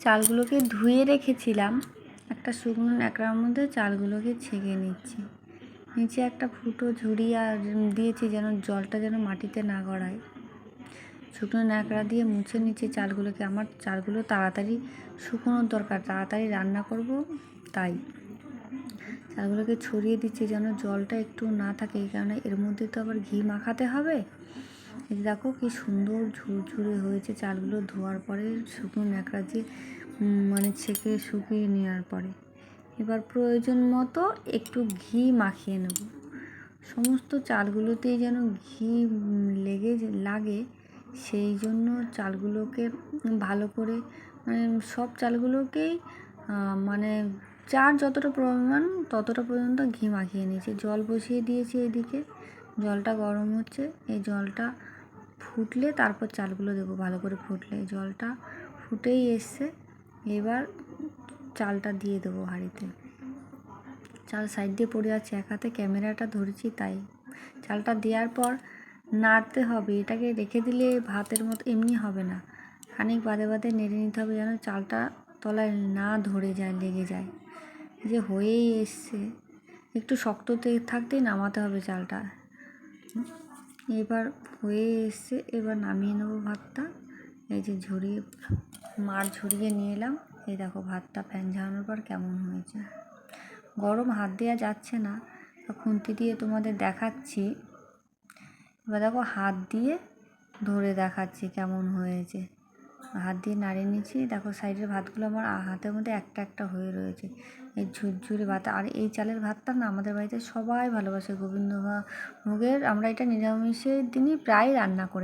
চালগুলোকে ধুয়ে রেখেছিলাম, একটা শুকনো ন্যাকড়ার মধ্যে চালগুলোকে ছেঁকে নিচ্ছি। নিচে একটা ফুটো ঝুড়ি আর দিয়েছি যেন জলটা যেন মাটিতে না গড়ায়। শুকনো ন্যাকড়া দিয়ে মুছে নিচে চালগুলোকে। আমার চালগুলো তাড়াতাড়ি শুকনোর দরকার, তাড়াতাড়ি রান্না করব, তাই চালগুলোকে ছড়িয়ে দিচ্ছি যেন জলটা একটু না থাকে। এই কারণে এর মধ্যে তো আবার ঘি মাখাতে হবে। এই দেখো কি সুন্দর ঝুরঝুরে হয়েছে চালগুলো ধোয়ার পরে, শুকনো ন্যাকড়া দিয়ে ছেঁকে শুকিয়ে নেওয়ার পরে। এবার প্রয়োজন মতো একটু ঘি মাখিয়ে নেব। সমস্ত চালগুলোতেই যেন ঘি লাগে, সেই জন্য চালগুলোকে ভালো করে সব চালগুলোকেই যার যতটা পরিমাণ ততটা পর্যন্ত ঘি মাখিয়ে নিয়েছি। জল বসিয়ে দিয়েছি এদিকে, জলটা গরম হচ্ছে। এই জলটা ফুটলে তারপর চালগুলো দেবো। ভালো করে ফুটলে, জলটা ফুটেই এসছে, এবার চালটা দিয়ে দেবো হাঁড়িতে। চাল সাইড দিয়ে পড়ে আছে, এক হাতে ক্যামেরাটা ধরেছি তাই। চালটা দেওয়ার পর নাড়তে হবে, এটাকে রেখে দিলে ভাতের মতো এমনি হবে না। খানিক বাদে বাদে নেড়ে নিতে হবে যেন চালটা তলায় না ধরে যায়, লেগে যায়। যে হয়েই এসছে, একটু শক্ততে থাকতেই নামাতে হবে চালটা। এবার হয়ে এসছে, এবার নামিয়ে নেবো ভাতটা। এই যে ঝরিয়ে নিয়ে এলাম। এই দেখো ভাতটা ফ্যান ঝাড়ানোর পর কেমন হয়েছে। গরম, হাত দেওয়া যাচ্ছে না, খুন্তি দিয়ে তোমাদের দেখাচ্ছি। এবার দেখো হাত দিয়ে ধরে দেখাচ্ছি কেমন হয়েছে। হাত দিয়ে নাড়িয়ে নিচ্ছি, দেখো সাইডের ভাতগুলো আমার হাতের মধ্যে একটা একটা হয়ে রয়েছে। এই ঝুরঝুরে ভাত। আর এই চালের ভাতটা না আমাদের বাড়িতে সবাই ভালোবাসে, গোবিন্দভোগের। আমরা এটা নিরামিষের দিনই প্রায় রান্না করি।